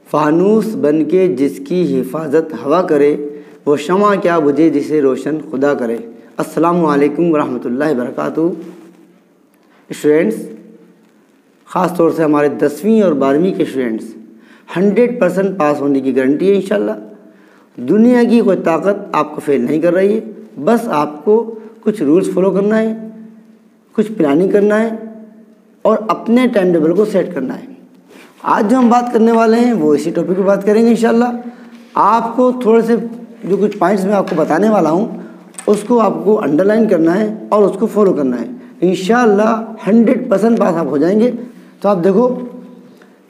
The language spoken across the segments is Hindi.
फानूस बन के जिसकी हिफाजत हवा करे, वो शमा क्या बुझे जिसे रोशन खुदा करे। अस्सलामु अलैकुम वरहमतुल्लाहि वबरकातुहू। स्टूडेंट्स, ख़ास तौर से हमारे 10वीं और 12वीं के स्टूडेंट्स 100% पास होने की गारंटी है इंशाल्लाह। दुनिया की कोई ताकत आपको फेल नहीं कर रही है, बस आपको कुछ रूल्स फॉलो करना है, कुछ प्लानिंग करना है और अपने टाइम टेबल को सेट करना है। आज जो हम बात करने वाले हैं वो इसी टॉपिक पे बात करेंगे इंशाल्लाह। आपको थोड़े से जो कुछ पॉइंट्स मैं आपको बताने वाला हूँ उसको आपको अंडरलाइन करना है और उसको फॉलो करना है। इंशाल्लाह 100% पास आप हो जाएंगे। तो आप देखो,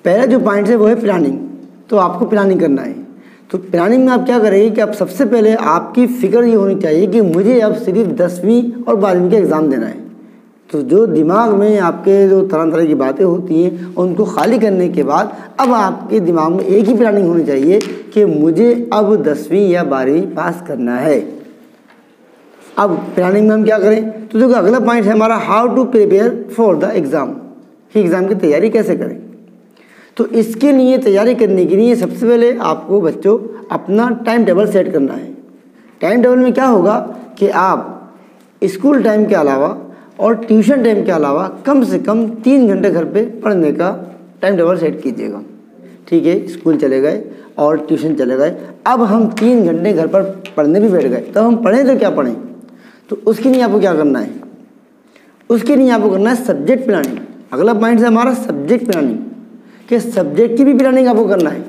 पहला जो पॉइंट है वो है प्लानिंग। तो आपको प्लानिंग करना है। तो प्लानिंग में आप क्या करेंगे कि आप सबसे पहले आपकी फ़िक्र ये होनी चाहिए कि मुझे अब सिर्फ 10वीं और 12वीं का एग्ज़ाम देना है। तो जो दिमाग में आपके जो तरह तरह की बातें होती हैं उनको खाली करने के बाद अब आपके दिमाग में एक ही प्लानिंग होनी चाहिए कि मुझे अब 10वीं या 12वीं पास करना है। अब प्लानिंग में हम क्या करें, तो देखो अगला पॉइंट है हमारा how to prepare for the exam, कि एग्ज़ाम की तैयारी कैसे करें। तो इसके लिए तैयारी करने के लिए सबसे पहले आपको बच्चों अपना टाइम टेबल सेट करना है। टाइम टेबल में क्या होगा कि आप स्कूल टाइम के अलावा और ट्यूशन टाइम के अलावा कम से कम 3 घंटे घर पे पढ़ने का टाइम टेबल सेट कीजिएगा। ठीक है, स्कूल चले गए और ट्यूशन चले गए, अब हम 3 घंटे घर पर पढ़ने भी बैठ गए, तो हम पढ़ें तो क्या पढ़ें। तो उसके लिए आपको क्या करना है, उसके लिए आपको करना है सब्जेक्ट प्लानिंग। अगला पॉइंट है हमारा सब्जेक्ट प्लानिंग, कि सब्जेक्ट की भी प्लानिंग आपको करना है।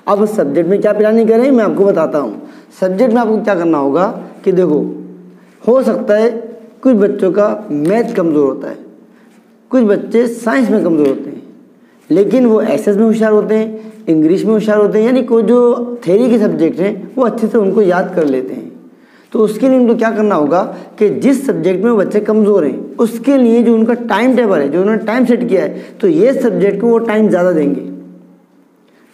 अब सब्जेक्ट में क्या प्लानिंग करें मैं आपको बताता हूँ। सब्जेक्ट में आपको क्या करना होगा कि देखो, हो सकता है कुछ बच्चों का मैथ कमज़ोर होता है, कुछ बच्चे साइंस में कमज़ोर होते हैं, लेकिन वो एसएस में होशियार होते हैं, इंग्लिश में होशियार होते हैं, यानी कोई जो थ्योरी के सब्जेक्ट हैं वो अच्छे से उनको याद कर लेते हैं। तो उसके लिए उनको क्या करना होगा कि जिस सब्जेक्ट में वो बच्चे कमज़ोर हैं उसके लिए जो उनका टाइम टेबल है, जो उन्होंने टाइम सेट किया है, तो ये सब्जेक्ट को वो टाइम ज़्यादा देंगे।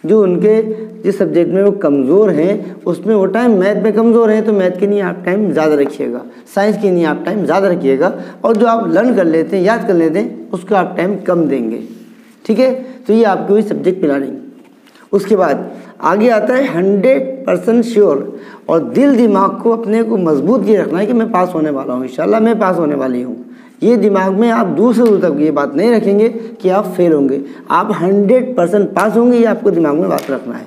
जो उनके जिस सब्जेक्ट में वो कमज़ोर हैं उसमें वो टाइम, मैथ में कमज़ोर हैं तो मैथ के लिए आप टाइम ज़्यादा रखिएगा, साइंस के लिए आप टाइम ज़्यादा रखिएगा, और जो आप लर्न कर लेते हैं, याद कर लेते हैं, उसको आप टाइम कम देंगे। ठीक है, तो ये आपकी हुई सब्जेक्ट प्लानिंग। उसके बाद आगे आता है 100% श्योर, और दिल दिमाग को अपने को मजबूत ये रखना है कि मैं पास होने वाला हूँ, इंशाल्लाह मैं पास होने वाली हूँ। ये दिमाग में आप दूर से दूर तक ये बात नहीं रखेंगे कि आप फेल होंगे, आप 100% पास होंगे, ये आपको दिमाग में बात रखना है।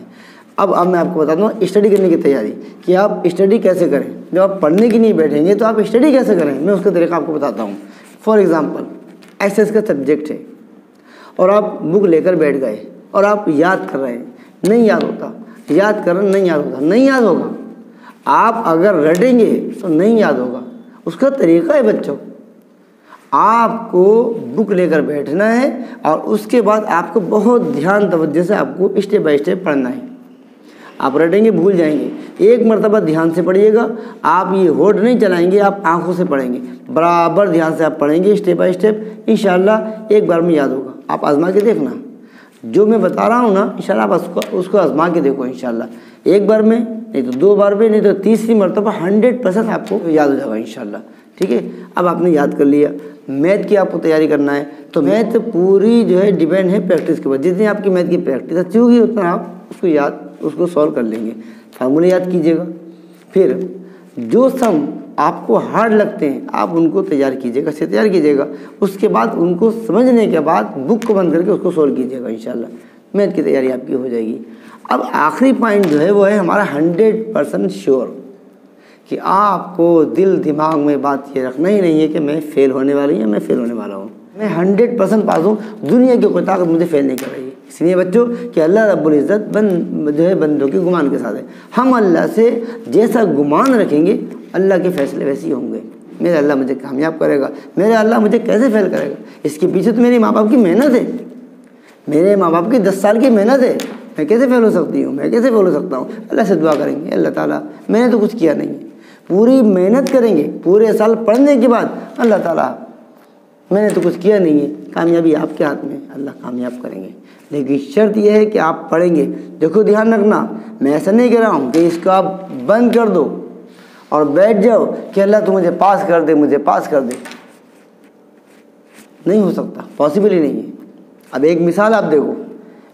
अब मैं आपको बताता हूँ स्टडी करने की तैयारी, कि आप स्टडी कैसे करें। जब आप पढ़ने के लिए बैठेंगे तो आप स्टडी कैसे करें, मैं उसका तरीका आपको बताता हूँ। फॉर एग्ज़ाम्पल, एसएस का सब्जेक्ट है और आप बुक लेकर बैठ गए और आप याद कर रहे हैं, नहीं याद होता, याद कर रहे हैं, नहीं याद होता, नहीं याद होगा। आप अगर रटेंगे तो नहीं याद होगा। उसका तरीका है बच्चों, आपको बुक लेकर बैठना है और उसके बाद आपको बहुत ध्यान तवज्जो से आपको स्टेप बाय स्टेप पढ़ना है। आप रटेंगे भूल जाएंगे, एक मरतबा ध्यान से पढ़िएगा। आप ये होड़ नहीं चलाएंगे, आप आंखों से पढ़ेंगे, बराबर ध्यान से आप पढ़ेंगे स्टेप बाय स्टेप, इंशाल्लाह एक बार में याद होगा। आप आजमा के देखना, जो मैं बता रहा हूँ ना, इंशाल्लाह आप उसको आजमा के देखो। इंशाल्लाह एक बार में नहीं तो 2 बार में, नहीं तो तीसरी मरतबा 100% आपको याद हो जाएगा इंशाल्लाह। ठीक है, अब आपने याद कर लिया। मैथ की आपको तैयारी करना है, तो मैथ पूरी जो है डिपेंड है प्रैक्टिस के ऊपर। जितनी आपकी मैथ की प्रैक्टिस अच्छी होगी उतना आप उसको सॉल्व कर लेंगे। फार्मूले याद कीजिएगा। फिर जो सम आपको हार्ड लगते हैं आप उनको तैयार कीजिएगा, से तैयार कीजिएगा। उसके बाद उनको समझने के बाद बुक को बंद करके उसको सॉल्व कीजिएगा, इंशाल्लाह मैथ की तैयारी आपकी हो जाएगी। अब आखिरी पॉइंट जो है वो है हमारा 100% श्योर, कि आपको दिल दिमाग में बात ये रखना ही नहीं है कि मैं फेल होने वाली हूँ, मैं फेल होने वाला हूँ, मैं 100% पास हूँ, दुनिया की कोई ताकत मुझे फेल नहीं कर रही है। इसलिए बच्चों कि अल्लाह रब्बुल इज़्ज़त जो है बंदों के गुमान के साथ है। हम अल्लाह से जैसा गुमान रखेंगे अल्लाह के फैसले वैसे ही होंगे। मेरे अल्लाह मुझे कामयाब करेगा, मेरे अल्लाह मुझे कैसे फेल करेगा, इसके पीछे तो मेरे माँ बाप की मेहनत है, मेरे माँ बाप की 10 साल की मेहनत है, मैं कैसे फेल हो सकती हूँ, मैं कैसे फेल हो सकता हूँ। अल्लाह से दुआ करेंगे, अल्लाह ताला मैंने तो कुछ किया नहीं है, पूरी मेहनत करेंगे, पूरे साल पढ़ने के बाद अल्लाह ताला मैंने तो कुछ किया नहीं है, कामयाबी आपके हाथ में, अल्लाह कामयाब करेंगे। लेकिन शर्त यह है कि आप पढ़ेंगे। देखो ध्यान रखना, मैं ऐसा नहीं कह रहा हूँ कि इसको आप बंद कर दो और बैठ जाओ कि अल्लाह तू मुझे पास कर दे, मुझे पास कर दे, नहीं हो सकता, पॉसिबल ही नहीं है। अब एक मिसाल आप देखो,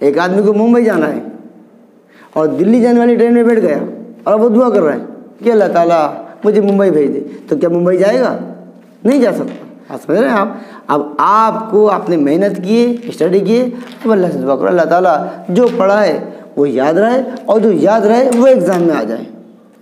एक आदमी को मुंबई जाना है और दिल्ली जाने वाली ट्रेन में बैठ गया और वो दुआ कर रहा है कि अल्लाह ताला मुझे मुंबई भेज दे, तो क्या मुंबई जाएगा? नहीं जा सकता। आप समझ रहे हैं आप? अब आपको आपने मेहनत की, स्टडी की, अब अल्लाह से दुआ करो अल्लाह ताला जो पढ़ा है वो याद रहे और जो याद रहे वो एग्ज़ाम में आ जाए।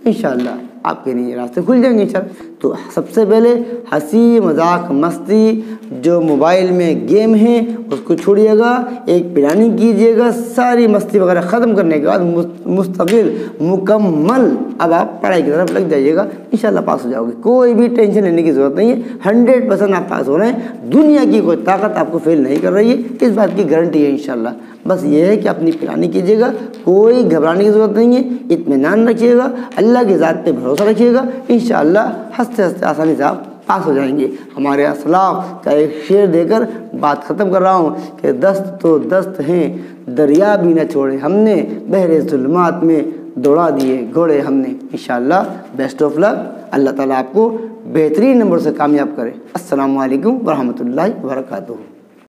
इंशाअल्लाह आपके लिए रास्ते खुल जाएंगे इंशाअल्लाह। तो सबसे पहले हंसी मजाक मस्ती जो मोबाइल में गेम है उसको छोड़िएगा, एक प्लानिंग कीजिएगा, सारी मस्ती वगैरह ख़त्म करने के बाद मुस्तकिल मुकम्मल अब आप पढ़ाई की तरफ लग जाइएगा, इंशाअल्लाह पास हो जाओगे। कोई भी टेंशन लेने की ज़रूरत नहीं है, 100% आप पास हो रहे हैं। दुनिया की कोई ताकत आपको फेल नहीं कर रही है, इस बात की गारंटी है इंशाअल्लाह। बस ये है कि अपनी प्लानिंग कीजिएगा, कोई घबराने की ज़रूरत नहीं है, इत्मीनान रखिएगा, अल्लाह की ज़ात पे भरोसा रखिएगा, इंशाअल्लाह हंसते हंसते आसानी से आप पास हो जाएंगे। हमारे असलाफ का एक शेर देकर बात ख़त्म कर रहा हूँ कि दस्त तो दस्त हैं दरिया भी न छोड़े हमने, बहरे ज़ुल्मात में दौड़ा दिए घोड़े हमने। इंशाअल्लाह बेस्ट ऑफ लक, अल्लाह ताला आपको बेहतरीन नंबर से कामयाब करे। अस्सलामु अलैकुम वरहमतुल्लाहि वबरकातुहू।